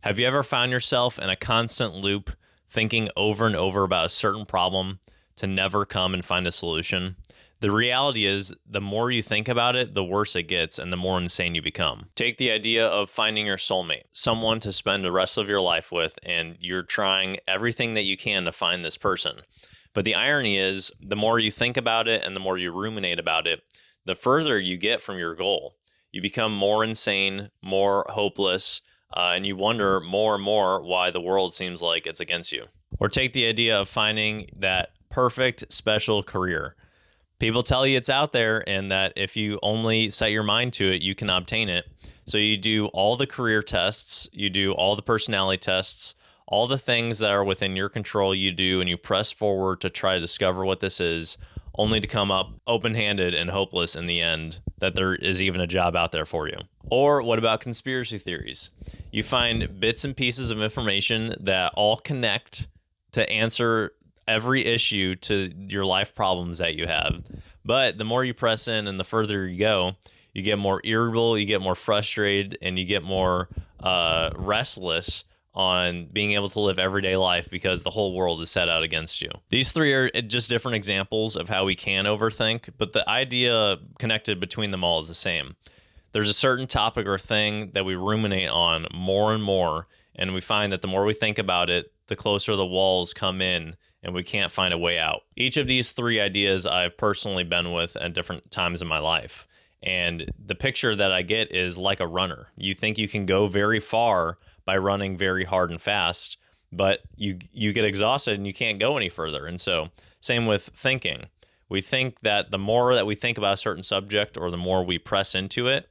Have you ever found yourself in a constant loop, thinking over and over about a certain problem to never come and find a solution? The reality is, the more you think about it, the worse it gets and the more insane you become. Take the idea of finding your soulmate, someone to spend the rest of your life with, and you're trying everything that you can to find this person. But the irony is, the more you think about it and the more you ruminate about it, the further you get from your goal. You become more insane, more hopeless, and you wonder more and more why the world seems like it's against you. Or take the idea of finding that perfect special career. People tell you it's out there and that if you only set your mind to it, you can obtain it. So you do all the career tests, you do all the personality tests, all the things that are within your control you do, and you press forward to try to discover what this is, only to come up open-handed and hopeless in the end that there is even a job out there for you. Or what about conspiracy theories? You find bits and pieces of information that all connect to answer every issue to your life problems that you have. But the more you press in and the further you go, you get more irritable, you get more frustrated, and you get more restless on being able to live everyday life because the whole world is set out against you. These three are just different examples of how we can overthink, but the idea connected between them all is the same. There's a certain topic or thing that we ruminate on more and more, and we find that the more we think about it, the closer the walls come in and we can't find a way out. Each of these three ideas I've personally been with at different times in my life. And the picture that I get is like a runner. You think you can go very far by running very hard and fast, but you get exhausted and you can't go any further. And so same with thinking. We think that the more that we think about a certain subject or the more we press into it,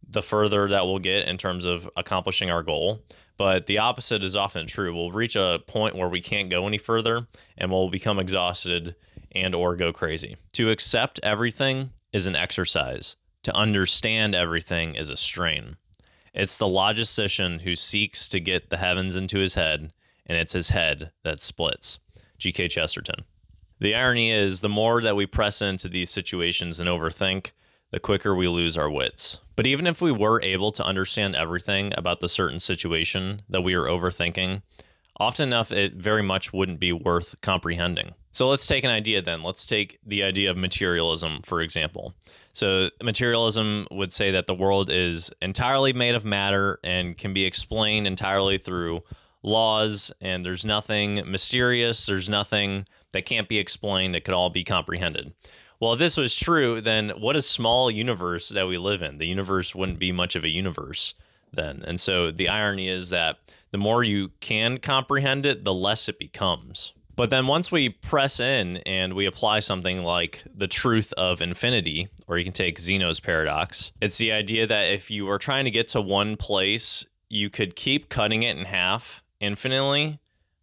the further that we'll get in terms of accomplishing our goal. But the opposite is often true. We'll reach a point where we can't go any further and we'll become exhausted and or go crazy. To accept everything is an exercise. To understand everything is a strain. It's the logician who seeks to get the heavens into his head, and it's his head that splits. G.K. Chesterton. The irony is, the more that we press into these situations and overthink, the quicker we lose our wits. But even if we were able to understand everything about the certain situation that we are overthinking, often enough it very much wouldn't be worth comprehending. So let's take an idea then. Let's take the idea of materialism, for example. So materialism would say that the world is entirely made of matter and can be explained entirely through laws, and there's nothing mysterious, there's nothing that can't be explained, it could all be comprehended. Well, if this was true, then what a small universe that we live in. The universe wouldn't be much of a universe then. And so the irony is that the more you can comprehend it, the less it becomes. But then once we press in and we apply something like the truth of infinity, or you can take Zeno's paradox, it's the idea that if you were trying to get to one place, you could keep cutting it in half infinitely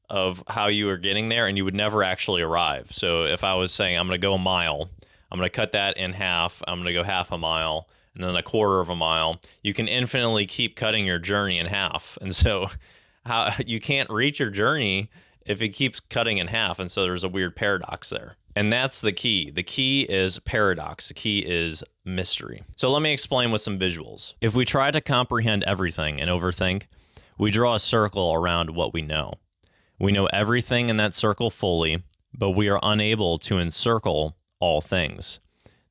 of how you were getting there, and you would never actually arrive. So if I was saying I'm going to go a mile, I'm going to cut that in half, I'm going to go half a mile, and then a quarter of a mile, you can infinitely keep cutting your journey in half. And so how you can't reach your journey if it keeps cutting in half. And so there's a weird paradox there. And that's the key. The key is paradox. The key is mystery. So let me explain with some visuals. If we try to comprehend everything and overthink, we draw a circle around what we know. We know everything in that circle fully, but we are unable to encircle all things.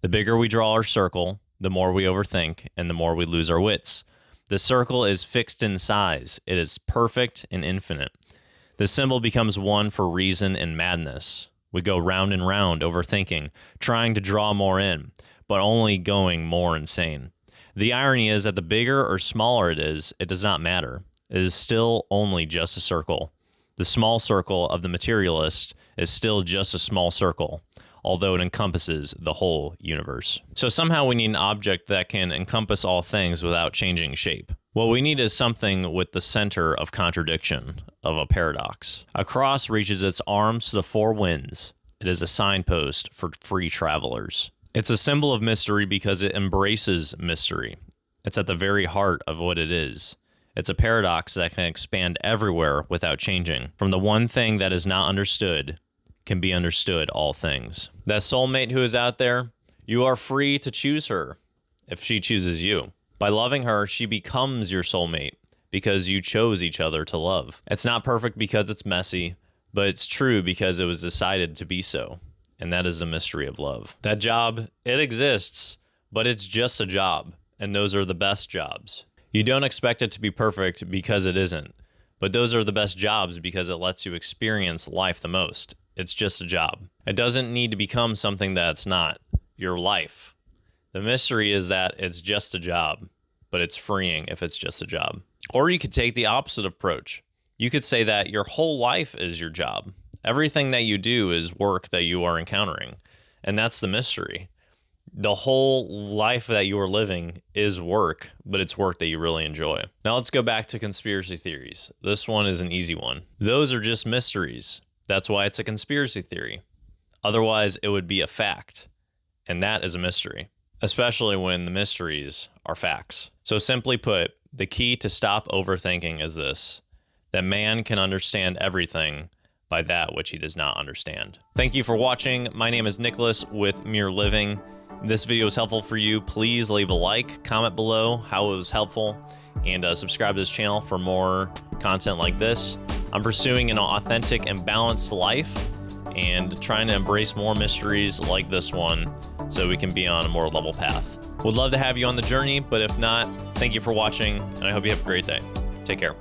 The bigger we draw our circle, the more we overthink and the more we lose our wits. The circle is fixed in size. It is perfect and infinite. The symbol becomes one for reason and madness. We go round and round, overthinking, trying to draw more in, but only going more insane. The irony is that the bigger or smaller it does not matter. It is still only just a circle. The small circle of the materialist is still just a small circle, although it encompasses the whole universe. So somehow we need an object that can encompass all things without changing shape. What we need is something with the center of contradiction, of a paradox. A cross reaches its arms to the four winds. It is a signpost for free travelers. It's a symbol of mystery because it embraces mystery. It's at the very heart of what it is. It's a paradox that can expand everywhere without changing. From the one thing that is not understood can be understood all things. That soulmate who is out there, you are free to choose her if she chooses you. By loving her, she becomes your soulmate because you chose each other to love. It's not perfect because it's messy, but it's true because it was decided to be so. And that is the mystery of love. That job, it exists, but it's just a job. And those are the best jobs. You don't expect it to be perfect because it isn't. But those are the best jobs because it lets you experience life the most. It's just a job. It doesn't need to become something that it's not. Your life. The mystery is that it's just a job, but it's freeing if it's just a job. Or you could take the opposite approach. You could say that your whole life is your job. Everything that you do is work that you are encountering. And that's the mystery. The whole life that you are living is work, but it's work that you really enjoy. Now let's go back to conspiracy theories. This one is an easy one. Those are just mysteries. That's why it's a conspiracy theory. Otherwise, it would be a fact. And that is a mystery, especially when the mysteries are facts. So simply put, the key to stop overthinking is this: that man can understand everything by that which he does not understand. Thank you for watching. My name is Nicholas with Mere Living. If this video was helpful for you, please leave a like, comment below how it was helpful, and subscribe to this channel for more content like this. I'm pursuing an authentic and balanced life and trying to embrace more mysteries like this one so we can be on a more level path. Would love to have you on the journey, but if not, thank you for watching, and I hope you have a great day. Take care.